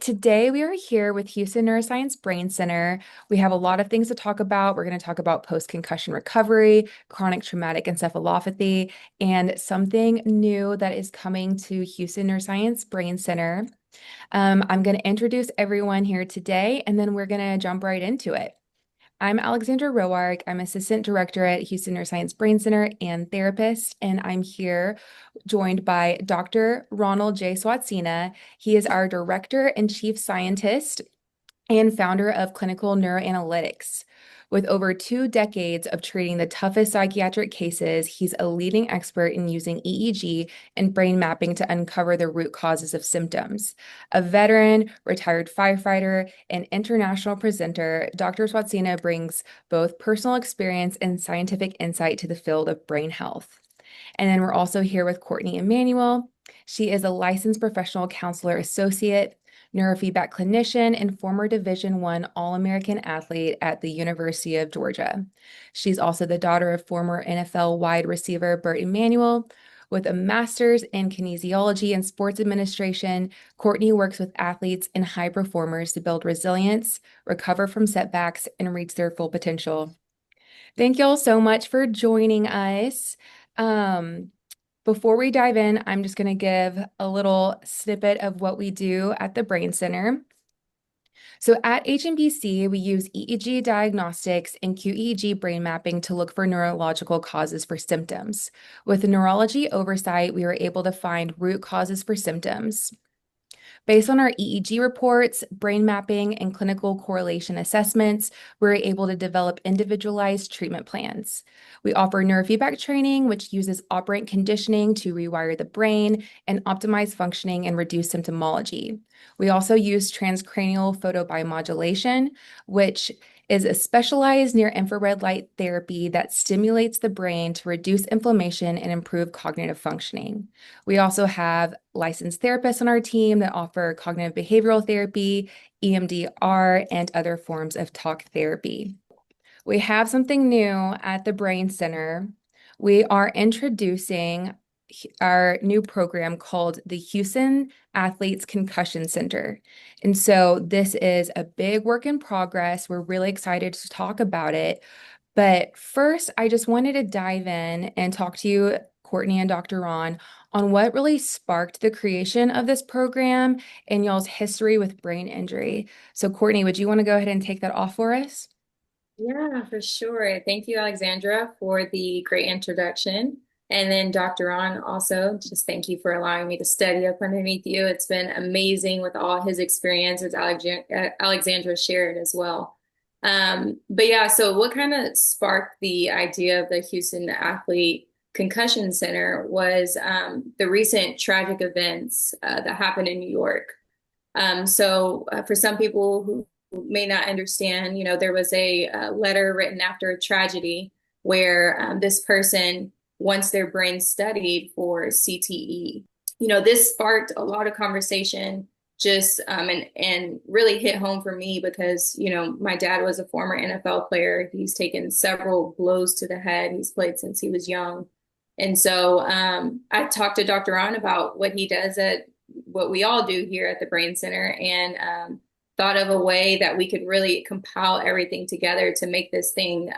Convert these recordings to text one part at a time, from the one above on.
Today we are here with Houston Neuroscience Brain Center. We have a lot of things to talk about. We're going to talk about post-concussion recovery, chronic traumatic encephalopathy, and something new that is coming to Houston Neuroscience Brain Center. I'm going to introduce everyone here today, and then we're going to jump right into it. I'm Alexandra Roark. I'm Assistant Director at Houston Neuroscience Brain Center and therapist, and I'm here joined by Dr. Ronald J. Swatzyna. He is our Director and Chief Scientist and founder of Clinical NeuroAnalytics. With over 2 decades of treating the toughest psychiatric cases, he's a leading expert in using EEG and brain mapping to uncover the root causes of symptoms. A veteran, retired firefighter, and international presenter, Dr. Swatzyna brings both personal experience and scientific insight to the field of brain health. And then we're also here with Cortni Emanuel. She is a licensed professional counselor associate, neurofeedback clinician, and former Division I All-American athlete at the University of Georgia. She's also the daughter of former NFL wide receiver Burt Emanuel. With a master's in kinesiology and sports administration, Cortni works with athletes and high performers to build resilience, recover from setbacks, and reach their full potential. Thank y'all so much for joining us. Before we dive in, I'm just going to give a little snippet of what we do at the Brain Center. So at HNBC, we use EEG diagnostics and qEEG brain mapping to look for neurological causes for symptoms. With neurology oversight, we were able to find root causes for symptoms. Based on our EEG reports, brain mapping, and clinical correlation assessments, we're able to develop individualized treatment plans. We offer neurofeedback training, which uses operant conditioning to rewire the brain and optimize functioning and reduce symptomology. We also use transcranial photobiomodulation, which is a specialized near-infrared light therapy that stimulates the brain to reduce inflammation and improve cognitive functioning. We also have licensed therapists on our team that offer cognitive behavioral therapy, EMDR, and other forms of talk therapy. We have something new at the Brain Center. We are introducing our new program called the Houston Athletes Concussion Center. And so this is a big work in progress. We're really excited to talk about it. But first, I just wanted to dive in and talk to you, Cortni and Dr. Ron, on what really sparked the creation of this program and y'all's history with brain injury. So Cortni, would you want to go ahead and take that off for us? Yeah, for sure. Thank you, Alexandra, for the great introduction. And then Dr. Ron, also, just thank you for allowing me to study up underneath you. It's been amazing with all his experiences, Alexandra shared as well. But yeah, so what kind of sparked the idea of the Houston Athlete Concussion Center was the recent tragic events that happened in New York. For some people who may not understand, there was a letter written after a tragedy where this person wants their brain studied for CTE. This sparked a lot of conversation just and really hit home for me because, my dad was a former NFL player. He's taken several blows to the head. He's played since he was young. And so I talked to Dr. Ron about what he does at what we all do here at the Brain Center and thought of a way that we could really compile everything together to make this thing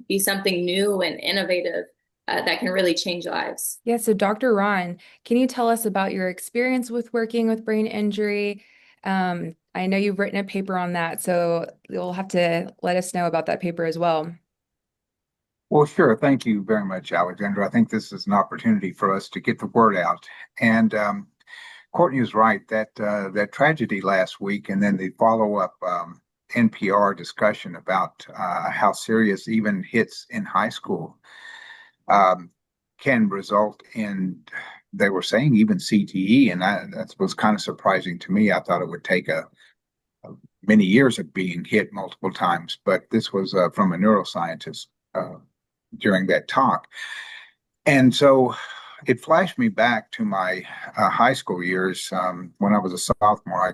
be something new and innovative that can really change lives. Yeah, so Dr. Ron, can you tell us about your experience with working with brain injury? I know you've written a paper on that, so you'll have to let us know about that paper as well. Well, sure. Thank you very much, Alexandra. I think this is an opportunity for us to get the word out. And Cortni is right that that tragedy last week, and then the follow-up NPR discussion about how serious even hits in high school can result in, they were saying, even CTE, and that was kind of surprising to me. I thought it would take many years of being hit multiple times, but this was from a neuroscientist during that talk. And so it flashed me back to my high school years. When I was a sophomore,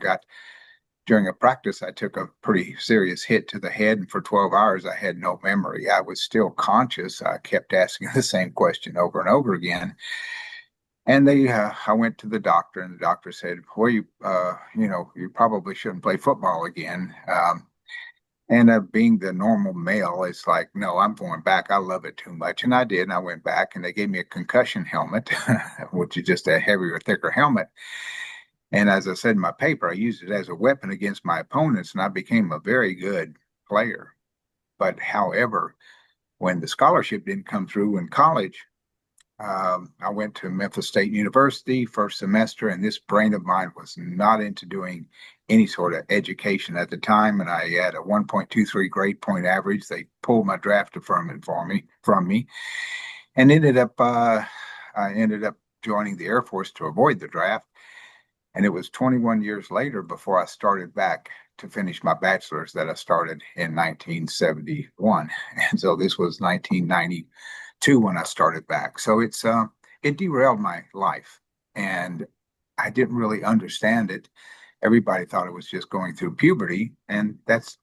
during a practice, I took a pretty serious hit to the head, and for 12 hours, I had no memory. I was still conscious. I kept asking the same question over and over again. And I went to the doctor, and the doctor said, "Well, you probably shouldn't play football again." And being the normal male, it's like, no, I'm going back. I love it too much. And I did. And I went back and they gave me a concussion helmet, which is just a heavier, thicker helmet. And as I said in my paper, I used it as a weapon against my opponents and I became a very good player. But however, when the scholarship didn't come through in college, I went to Memphis State University first semester, and this brain of mine was not into doing any sort of education at the time. And I had a 1.23 grade point average. They pulled my draft deferment from me, and I ended up joining the Air Force to avoid the draft. And it was 21 years later before I started back to finish my bachelor's that I started in 1971. And so this was 1992 when I started back. So it derailed my life. And I didn't really understand it. Everybody thought it was just going through puberty. And that's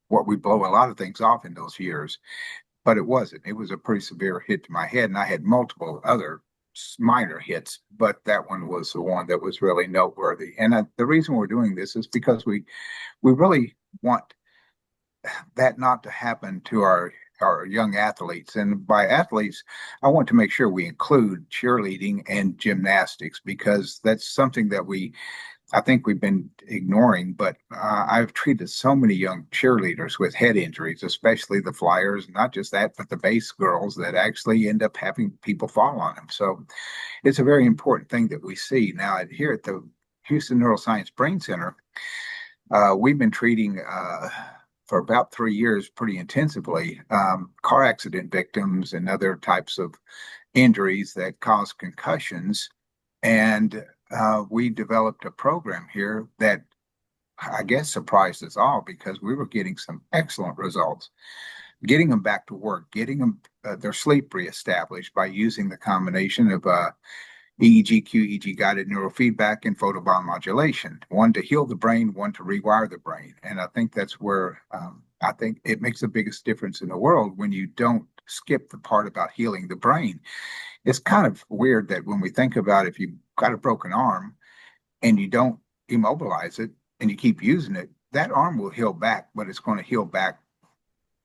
what we blow a lot of things off in those years. But it wasn't. It was a pretty severe hit to my head. And I had multiple other minor hits, but that one was the one that was really noteworthy. And the reason we're doing this is because we really want that not to happen to our young athletes. And by athletes, I want to make sure we include cheerleading and gymnastics because that's something that I think we've been ignoring, but I've treated so many young cheerleaders with head injuries, especially the flyers, not just that, but the base girls that actually end up having people fall on them. So it's a very important thing that we see. Now, here at the Houston Neuroscience Brain Center, we've been treating for about 3 years pretty intensively car accident victims and other types of injuries that cause concussions. And we developed a program here that I guess surprised us all because we were getting some excellent results, getting them back to work, getting them their sleep reestablished by using the combination of EEG, qEEG guided neurofeedback and photobiomodulation, one to heal the brain, one to rewire the brain. And I think that's where I think it makes the biggest difference in the world when you don't skip the part about healing the brain. It's kind of weird that when we think about if you've got a broken arm and you don't immobilize it and you keep using it, that arm will heal back, but it's going to heal back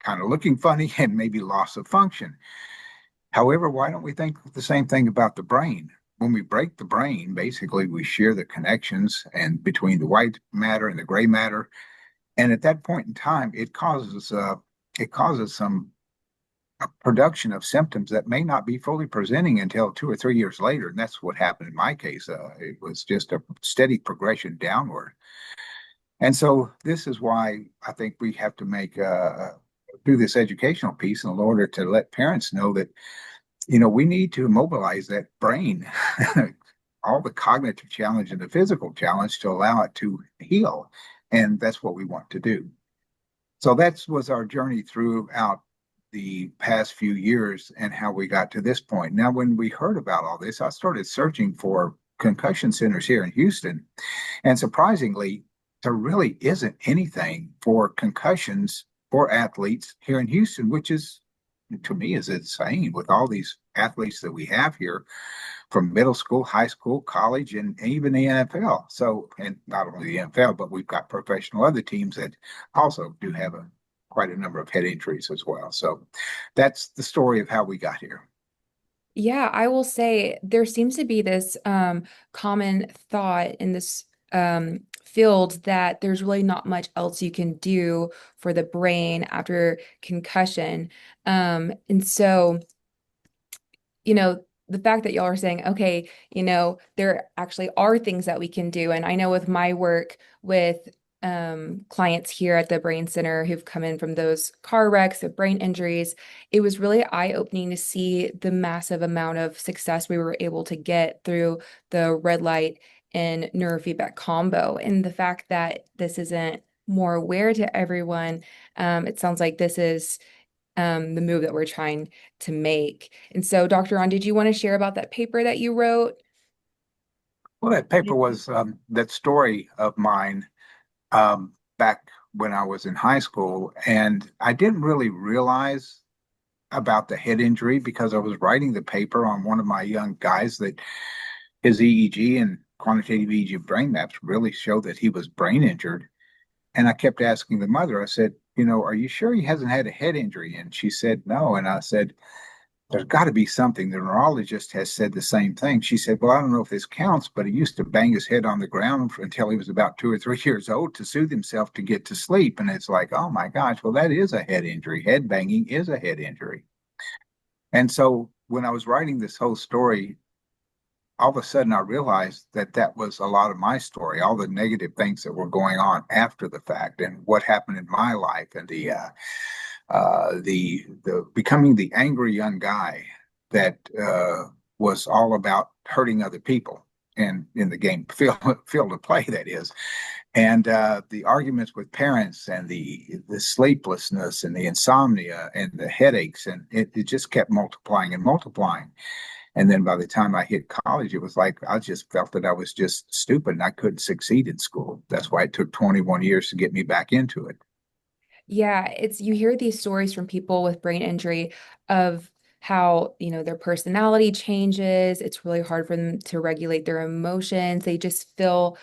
kind of looking funny and maybe loss of function. However, why don't we think the same thing about the brain? When we break the brain, basically we shear the connections and between the white matter and the gray matter. And at that point in time, it causes some production of symptoms that may not be fully presenting until 2 or 3 years later. And that's what happened in my case. It was just a steady progression downward. And so this is why I think we have to do this educational piece in order to let parents know that, we need to mobilize that brain, all the cognitive challenge and the physical challenge to allow it to heal. And that's what we want to do. So that was our journey throughout the past few years and how we got to this point. Now, when we heard about all this, I started searching for concussion centers here in Houston. And surprisingly, there really isn't anything for concussions for athletes here in Houston, which is, to me, is insane with all these athletes that we have here from middle school, high school, college, and even the NFL. So, and not only the NFL, but we've got professional other teams that also do have quite a number of head injuries as well. So that's the story of how we got here. Yeah, I will say there seems to be this common thought in this field that there's really not much else you can do for the brain after concussion. And so, the fact that y'all are saying, okay, there actually are things that we can do. And I know with my work with clients here at the Brain Center who've come in from those car wrecks of brain injuries, it was really eye-opening to see the massive amount of success we were able to get through the red light and neurofeedback combo. And the fact that this isn't more aware to everyone, it sounds like this is the move that we're trying to make. And so, Dr. Ron, did you want to share about that paper that you wrote? Well, that paper was that story of mine back when I was in high school, and I didn't really realize about the head injury because I was writing the paper on one of my young guys that his EEG and quantitative EEG brain maps really showed that he was brain injured. And I kept asking the mother, I said, are you sure he hasn't had a head injury? And she said, no. And I said, there's got to be something. The neurologist has said the same thing. She said, well, I don't know if this counts, but he used to bang his head on the ground until he was about 2 or 3 years old to soothe himself to get to sleep. And it's like, oh my gosh, well, that is a head injury. Head banging is a head injury. And so when I was writing this whole story, all of a sudden I realized that that was a lot of my story, all the negative things that were going on after the fact and what happened in my life and the becoming the angry young guy that was all about hurting other people and in the game field of play, that is. And the arguments with parents and the sleeplessness and the insomnia and the headaches, and it just kept multiplying and multiplying. And then by the time I hit college, it was like I just felt that I was just stupid and I couldn't succeed in school. That's why it took 21 years to get me back into it. Yeah, you hear these stories from people with brain injury of how, their personality changes. It's really hard for them to regulate their emotions. They just feel,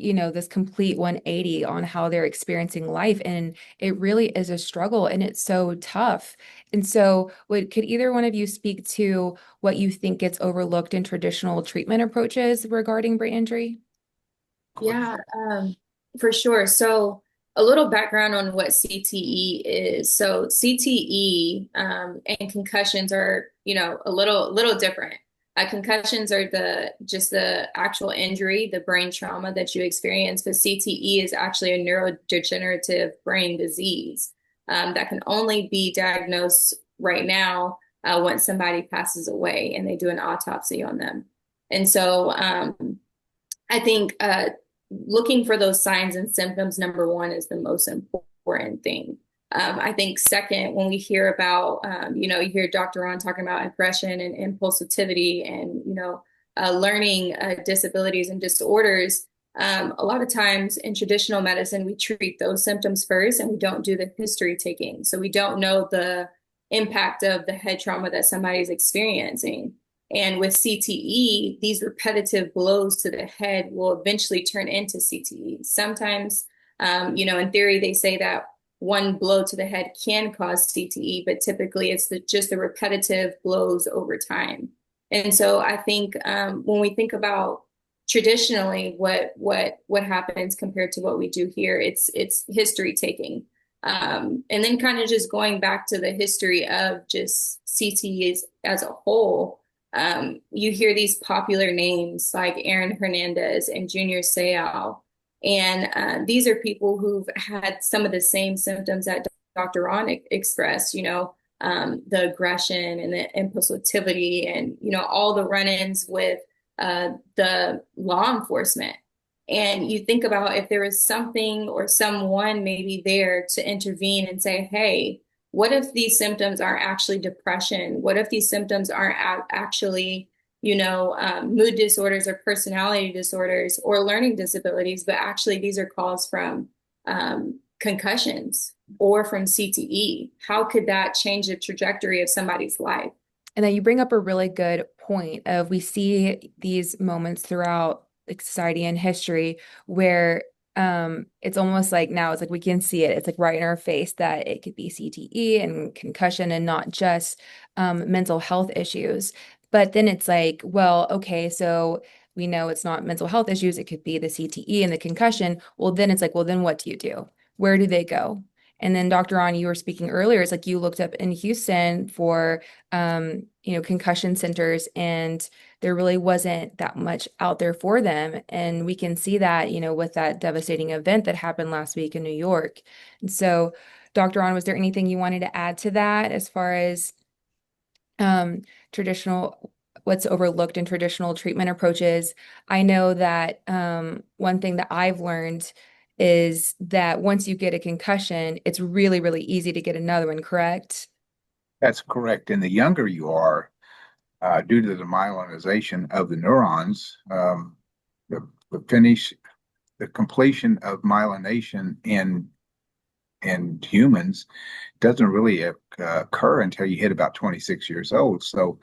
this complete 180 on how they're experiencing life. And it really is a struggle and it's so tough. And so could either one of you speak to what you think gets overlooked in traditional treatment approaches regarding brain injury? Yeah, for sure. So a little background on what CTE is. So CTE and concussions are, a little different. Concussions are just the actual injury, the brain trauma that you experience, but CTE is actually a neurodegenerative brain disease that can only be diagnosed right now once somebody passes away and they do an autopsy on them. And so I think looking for those signs and symptoms, number one, is the most important thing. I think second, when we hear about, you hear Dr. Ron talking about aggression and impulsivity and, learning disabilities and disorders, a lot of times in traditional medicine, we treat those symptoms first and we don't do the history taking. So we don't know the impact of the head trauma that somebody's experiencing. And with CTE, these repetitive blows to the head will eventually turn into CTE. Sometimes, in theory, they say that one blow to the head can cause CTE, but typically it's just the repetitive blows over time. And so I think when we think about traditionally what happens compared to what we do here, it's history taking. And then kind of just going back to the history of just CTE as a whole. You hear these popular names like Aaron Hernandez and Junior Seau. And these are people who've had some of the same symptoms that Dr. Ron expressed, the aggression and the impulsivity and, all the run-ins with the law enforcement. And you think about if there was something or someone maybe there to intervene and say, hey, what if these symptoms aren't actually depression? What if these symptoms aren't actually, mood disorders or personality disorders or learning disabilities, but actually these are caused from concussions or from CTE? How could that change the trajectory of somebody's life? And then you bring up a really good point of we see these moments throughout society and history where it's almost like now it's like we can see it. It's like right in our face that it could be CTE and concussion and not just mental health issues. But then it's like, well, okay, so we know it's not mental health issues. It could be the CTE and the concussion. Well, then it's like, well, then what do you do? Where do they go? And then Dr. Ron, you were speaking earlier, it's like you looked up in Houston for, concussion centers and there really wasn't that much out there for them. And we can see that, with that devastating event that happened last week in New York. And so, Dr. Ron, was there anything you wanted to add to that as far as traditional, what's overlooked in traditional treatment approaches? I know that one thing that I've learned is that once you get a concussion, it's really, really easy to get another one, correct? That's correct. And the younger you are, due to the myelinization of the neurons, the completion of myelination in in humans doesn't really occur until you hit about 26 years old. So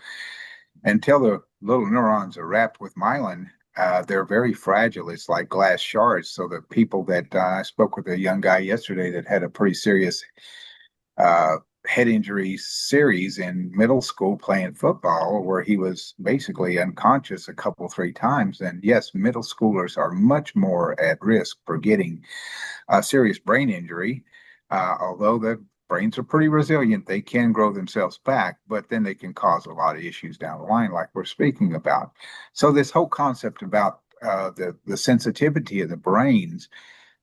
until the little neurons are wrapped with myelin, they're very fragile. It's like glass shards. So the people that I spoke with a young guy yesterday that had a pretty serious uh, head injury series in middle school playing football, where he was basically unconscious a couple, three times. And yes, middle schoolers are much more at risk for getting a serious brain injury. Although the brains are pretty resilient, they can grow themselves back, but then they can cause a lot of issues down the line, like we're speaking about. So this whole concept about the sensitivity of the brains,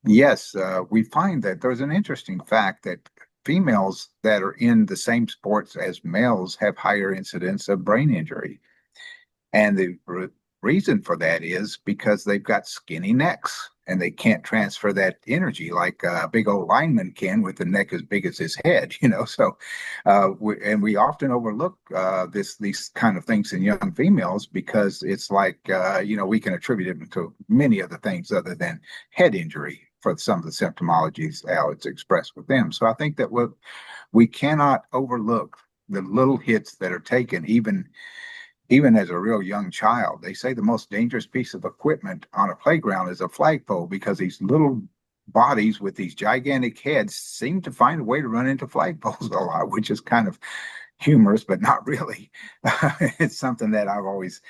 yes, we find that there's an interesting fact that females that are in the same sports as males have higher incidence of brain injury. And the reason for that is because they've got skinny necks and they can't transfer that energy like a big old lineman can with a neck as big as his head, you know. So, we often overlook these kind of things in young females because it's like, we can attribute them to many other things other than head injury for some of the symptomologies, how it's expressed with them. So I think that we cannot overlook the little hits that are taken, even as a real young child. They say the most dangerous piece of equipment on a playground is a flagpole because these little bodies with these gigantic heads seem to find a way to run into flagpoles a lot, which is kind of humorous, but not really. It's something that I've always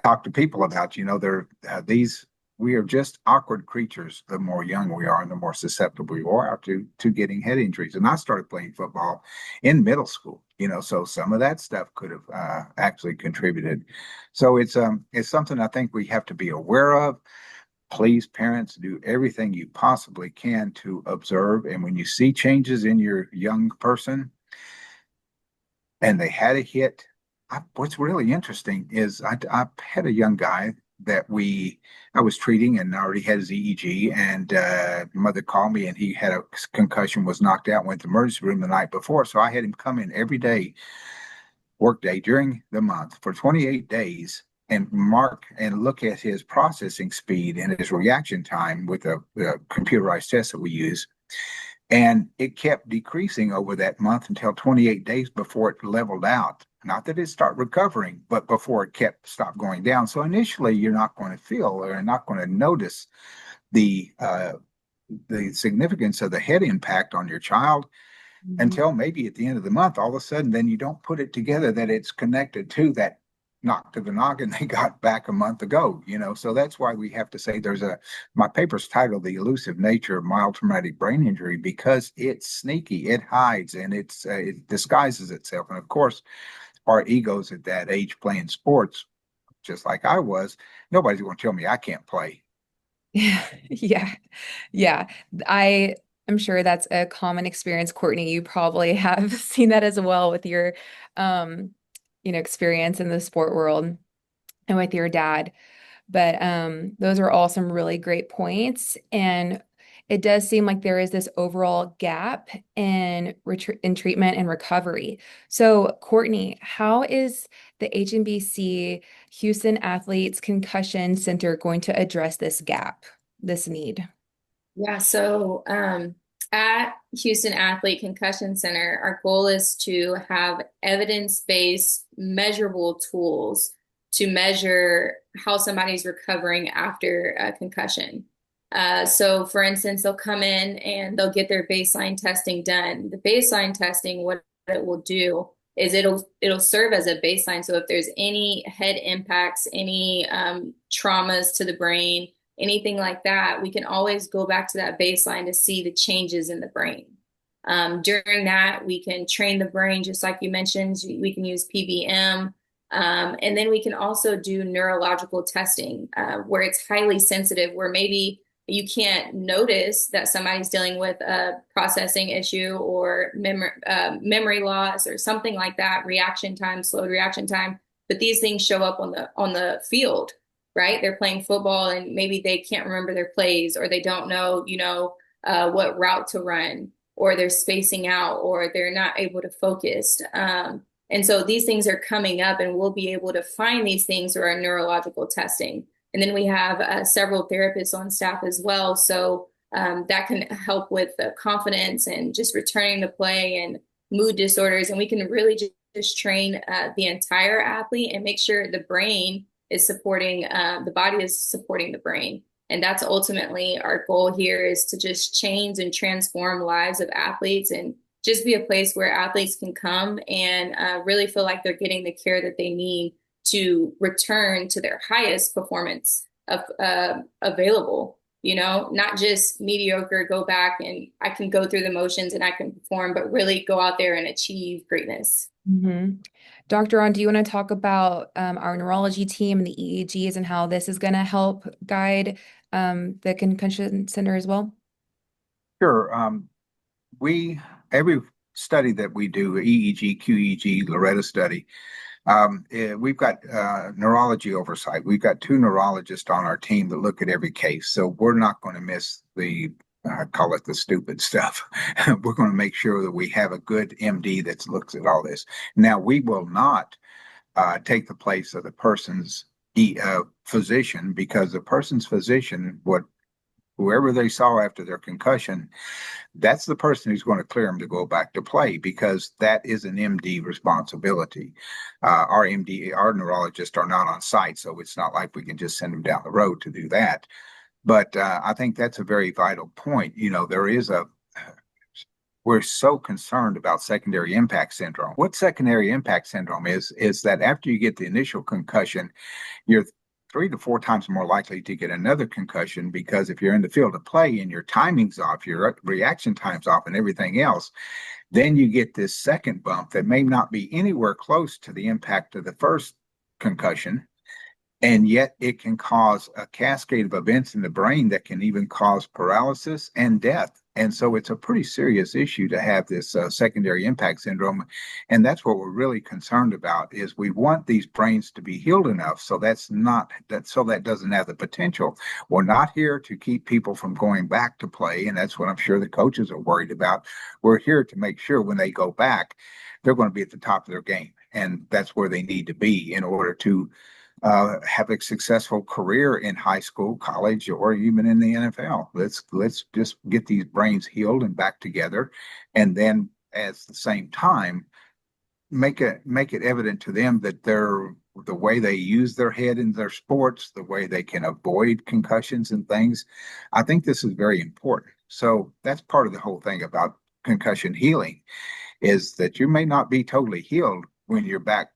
talked to people about. We are just awkward creatures. The more young we are and the more susceptible we are to getting head injuries. And I started playing football in middle school, so some of that stuff could have actually contributed. So it's something I think we have to be aware of. Please, parents, do everything you possibly can to observe. And when you see changes in your young person and they had a hit, what's really interesting is I had a young guy that I was treating and already had his EEG, and mother called me and he had a concussion, was knocked out, went to the emergency room the night before. So I had him come in every day, work day during the month for 28 days and mark and look at his processing speed and his reaction time with a computerized test that we use. And it kept decreasing over that month until 28 days before it leveled out. Not that it started recovering, but before it stopped going down. So initially, you're not going to feel or not going to notice the significance of the head impact on your child until maybe at the end of the month. All of a sudden, then you don't put it together that it's connected to that knock to the noggin they got back a month ago. So that's why we have to say my paper's titled The Elusive Nature of Mild Traumatic Brain Injury, because it's sneaky, it hides, and it disguises itself. And of course, our egos at that age playing sports, just like I was, nobody's going to tell me I can't play. Yeah. Yeah. I'm sure that's a common experience, Cortni. You probably have seen that as well with your, experience in the sport world and with your dad. But those are all some really great points. And it does seem like there is this overall gap in treatment and recovery. So, Cortni, how is the HNBC Houston Athletes Concussion Center going to address this gap, this need? Yeah, so at Houston Athlete Concussion Center, our goal is to have evidence-based measurable tools to measure how somebody's recovering after a concussion. So for instance, they'll come in and they'll get their baseline testing done. The baseline testing, what it will do is it'll serve as a baseline. So if there's any head impacts, any traumas to the brain, anything like that, we can always go back to that baseline to see the changes in the brain. During that, we can train the brain, just like you mentioned. We can use PBM. And then we can also do neurological testing where it's highly sensitive, where maybe you can't notice that somebody's dealing with a processing issue or memory loss or something like that, reaction time, slowed reaction time. But these things show up on the field, right? They're playing football and maybe they can't remember their plays, or they don't know, what route to run, or they're spacing out, or they're not able to focus. And so these things are coming up, and we'll be able to find these things through our neurological testing. And then we have several therapists on staff as well. So that can help with the confidence and just returning to play and mood disorders. And we can really just train the entire athlete and make sure the brain is supporting, the body is supporting the brain. And that's ultimately our goal here, is to just change and transform lives of athletes and just be a place where athletes can come and really feel like they're getting the care that they need to return to their highest performance available. Not just mediocre, go back and I can go through the motions and I can perform, but really go out there and achieve greatness. Dr. On, do you want to talk about our neurology team and the EEGs and how this is going to help guide the concussion center as well? Sure. Every study that we do, EEG, qEEG, Loretta study, we've got neurology oversight. We've got 2 neurologists on our team that look at every case. So we're not going to miss the, I call it the stupid stuff. We're going to make sure that we have a good MD that looks at all this. Now, we will not take the place of the person's physician, because the person's physician, whoever they saw after their concussion, that's the person who's going to clear them to go back to play, because that is an MD responsibility. Our neurologists are not on site, so it's not like we can just send them down the road to do that. But I think that's a very vital point. We're so concerned about secondary impact syndrome. What secondary impact syndrome is that after you get the initial concussion, you're 3 to 4 times more likely to get another concussion, because if you're in the field of play and your timing's off, your reaction time's off and everything else, then you get this second bump that may not be anywhere close to the impact of the first concussion. And yet it can cause a cascade of events in the brain that can even cause paralysis and death. And so it's a pretty serious issue to have this secondary impact syndrome. And that's what we're really concerned about, is we want these brains to be healed enough so that doesn't have the potential. We're not here to keep people from going back to play. And that's what I'm sure the coaches are worried about. We're here to make sure when they go back, they're going to be at the top of their game. And that's where they need to be in order to have a successful career in high school, college, or even in the NFL. Let's just get these brains healed and back together, and then at the same time make it evident to them that the way they use their head in their sports, the way they can avoid concussions and things. I think this is very important. So that's part of the whole thing about concussion healing, is that you may not be totally healed when you're back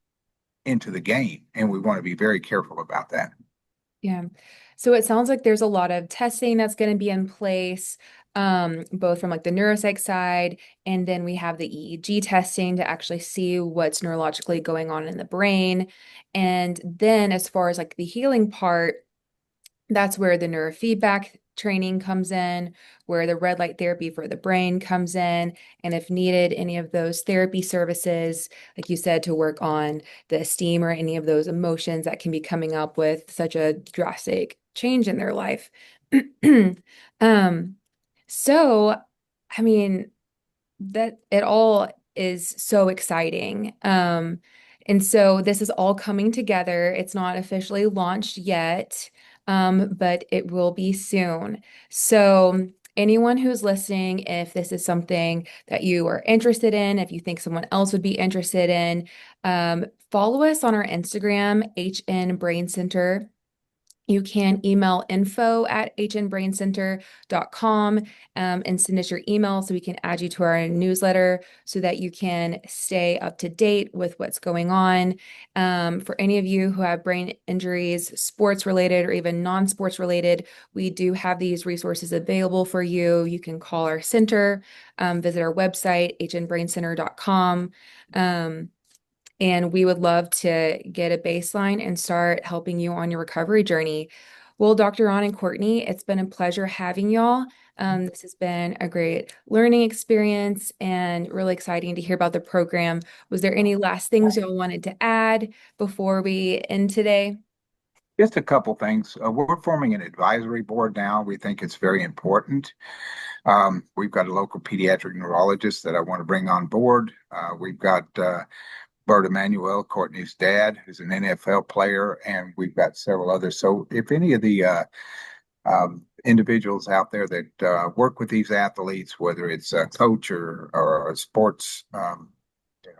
into the game, and we want to be very careful about that. Yeah. So it sounds like there's a lot of testing that's going to be in place, both from like the neuropsych side, and then we have the EEG testing to actually see what's neurologically going on in the brain. And then as far as like the healing part, that's where the neurofeedback training comes in, where the red light therapy for the brain comes in. And if needed, any of those therapy services, like you said, to work on the esteem or any of those emotions that can be coming up with such a drastic change in their life. So, I mean, that it all is so exciting. And so this is all coming together. It's not officially launched yet, but it will be soon. So anyone who's listening, if this is something that you are interested in, if you think someone else would be interested in, follow us on our Instagram, HN Brain Center. You can email info@hnbraincenter.com and send us your email so we can add you to our newsletter so that you can stay up to date with what's going on. For any of you who have brain injuries, sports related or even non-sports related, we do have these resources available for you. You can call our center, visit our website, hnbraincenter.com. And we would love to get a baseline and start helping you on your recovery journey. Well, Dr. Ron and Cortni, it's been a pleasure having y'all. This has been a great learning experience and really exciting to hear about the program. Was there any last things y'all wanted to add before we end today? Just a couple things. We're forming an advisory board now. We think it's very important. We've got a local pediatric neurologist that I want to bring on board. We've got Bert Emanuel, Cortni's dad, who's an NFL player, and we've got several others. So if any of the individuals out there that work with these athletes, whether it's a coach or a sports you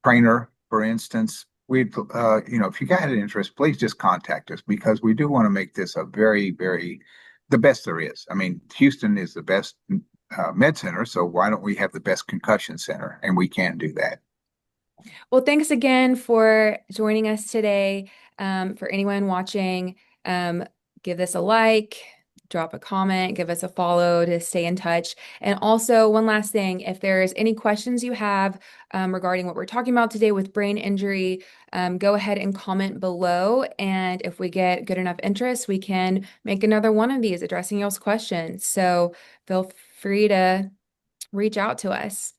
trainer, for instance. If you got an interest, please just contact us because we do want to make this a the best there is. I mean, Houston is the best med center, so why don't we have the best concussion center? And we can do that. Well, thanks again for joining us today. For anyone watching, give this a like, drop a comment, give us a follow to stay in touch. And also, one last thing, if there's any questions you have regarding what we're talking about today with brain injury, go ahead and comment below. And if we get good enough interest, we can make another one of these addressing y'all's questions. So feel free to reach out to us.